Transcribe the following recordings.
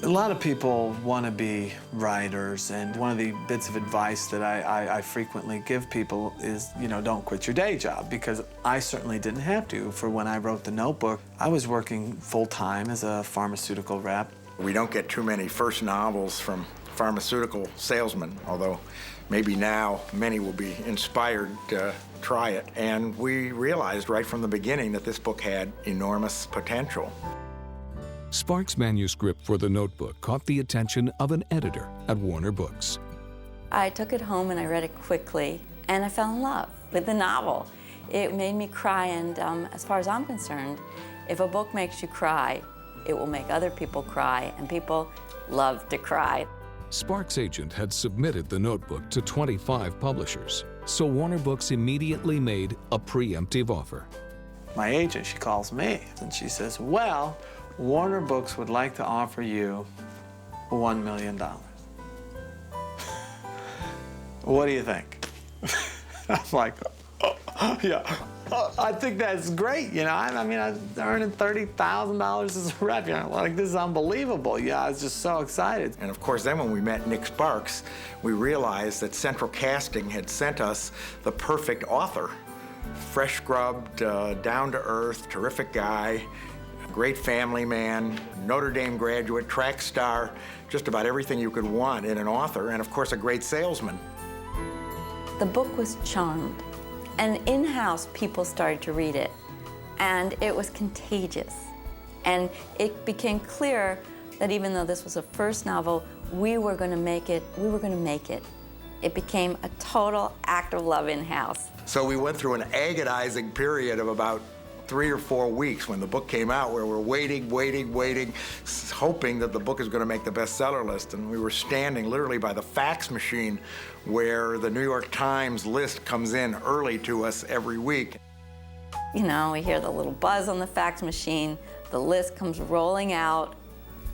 A lot of people want to be writers, and one of the bits of advice that I frequently give people is, you know, don't quit your day job, because I certainly didn't have to. For when I wrote The Notebook, I was working full-time as a pharmaceutical rep. We don't get too many first novels from pharmaceutical salesmen, although maybe now many will be inspired to try it. And we realized right from the beginning that this book had enormous potential. Sparks' manuscript for The Notebook caught the attention of an editor at Warner Books. I took it home and I read it quickly, and I fell in love with the novel. It made me cry, and as far as I'm concerned, if a book makes you cry, it will make other people cry, and people love to cry. Sparks' agent had submitted The Notebook to 25 publishers, so Warner Books immediately made a preemptive offer. My agent, she calls me, and she says, well, Warner Books would like to offer you $1 million. What do you think? I'm like, oh, yeah, I think that's great, you know. I mean, I'm earning $30,000 as a rep, you know, like, this is unbelievable. Yeah, I was just so excited. And of course, then when we met Nick Sparks, we realized that Central Casting had sent us the perfect author. Fresh scrubbed, down to earth, terrific guy, great family man, Notre Dame graduate, track star, just about everything you could want in an author, and of course a great salesman. The book was charmed, and in-house people started to read it, and it was contagious. And it became clear that even though this was a first novel, we were going to make it. It became a total act of love in-house. So we went through an agonizing period of about 3 or 4 weeks when the book came out, where we're waiting, hoping that the book is going to make the bestseller list. And we were standing literally by the fax machine where the New York Times list comes in early to us every week. You know, we hear the little buzz on the fax machine, the list comes rolling out,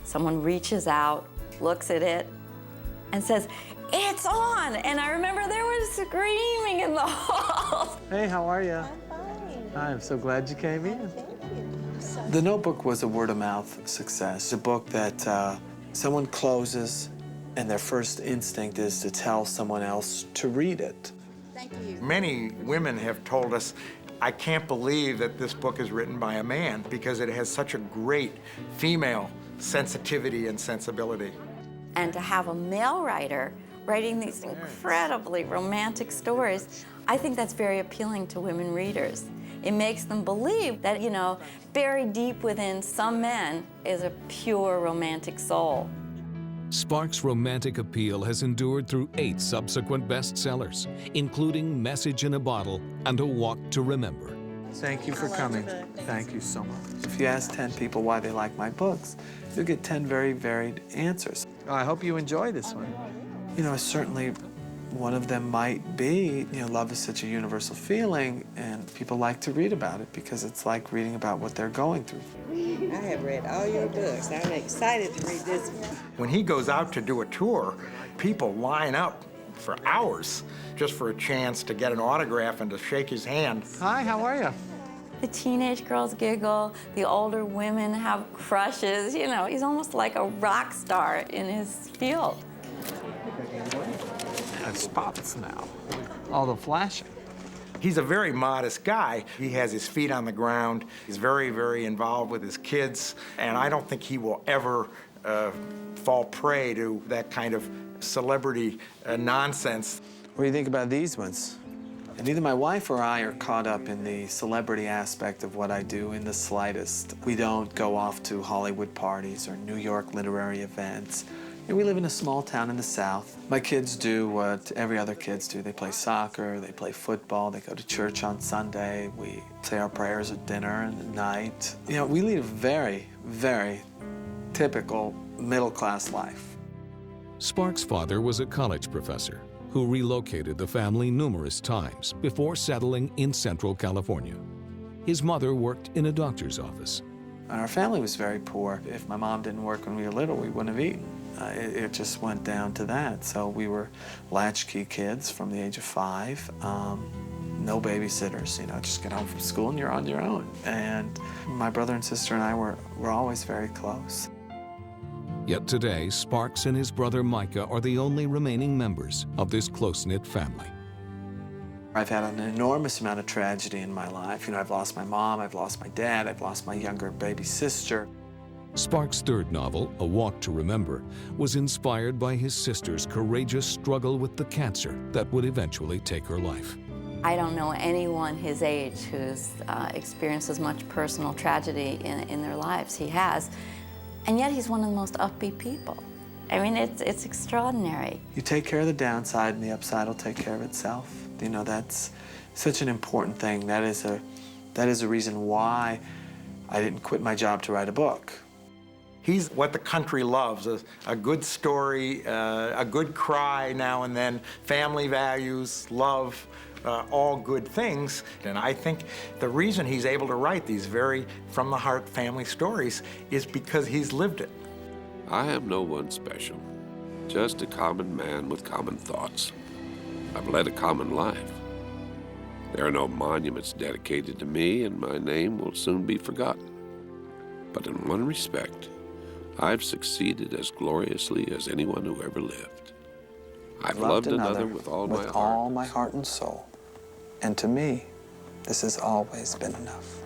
someone reaches out, looks at it, and says, "It's on!" And I remember there was screaming in the hall. Hey, how are you? I'm so glad you came in. The Notebook was a word-of-mouth success, a book that someone closes and their first instinct is to tell someone else to read it. Thank you. Many women have told us, I can't believe that this book is written by a man, because it has such a great female sensitivity and sensibility. And to have a male writer writing these incredibly romantic stories, I think that's very appealing to women readers. It makes them believe that, you know, buried deep within some men is a pure romantic soul. Sparks' romantic appeal has endured through 8 subsequent bestsellers, including Message in a Bottle and A Walk to Remember. Thank you for coming. Thank you so much. If you ask 10 people why they like my books, you'll get 10 very varied answers. I hope you enjoy this one. You know, certainly one of them might be, you know, love is such a universal feeling, and people like to read about it because it's like reading about what they're going through. I have read all your books. I'm excited to read this one. When he goes out to do a tour, people line up for hours just for a chance to get an autograph and to shake his hand. Hi, how are you? The teenage girls giggle, the older women have crushes. You know, he's almost like a rock star in his field. It spots now, all the flashing. He's a very modest guy. He has his feet on the ground. He's very, very involved with his kids, and I don't think he will ever fall prey to that kind of celebrity nonsense. What do you think about these ones? And neither my wife or I are caught up in the celebrity aspect of what I do in the slightest. We don't go off to Hollywood parties or New York literary events. And we live in a small town in the South. My kids do what every other kids do. They play soccer, they play football, they go to church on Sunday. We say our prayers at dinner and at night. You know, we lead a very, very typical middle-class life. Sparks' father was a college professor who relocated the family numerous times before settling in Central California. His mother worked in a doctor's office. Our family was very poor. If my mom didn't work when we were little, we wouldn't have eaten. It just went down to that. So we were latchkey kids from the age of 5. No babysitters, you know, just get home from school and you're on your own. And my brother and sister and I were always very close. Yet today, Sparks and his brother Micah are the only remaining members of this close-knit family. I've had an enormous amount of tragedy in my life. You know, I've lost my mom, I've lost my dad, I've lost my younger baby sister. Sparks' third novel, A Walk to Remember, was inspired by his sister's courageous struggle with the cancer that would eventually take her life. I don't know anyone his age who's experienced as much personal tragedy in their lives. He has, and yet he's one of the most upbeat people. I mean, it's extraordinary. You take care of the downside and the upside will take care of itself. You know, that's such an important thing. That is a reason why I didn't quit my job to write a book. He's what the country loves, a good story, a good cry now and then, family values, love, all good things. And I think the reason he's able to write these very from-the-heart family stories is because he's lived it. I am no one special, just a common man with common thoughts. I've led a common life. There are no monuments dedicated to me, and my name will soon be forgotten. But in one respect, I've succeeded as gloriously as anyone who ever lived. I've loved another with all my heart. With all my heart and soul. And to me, this has always been enough.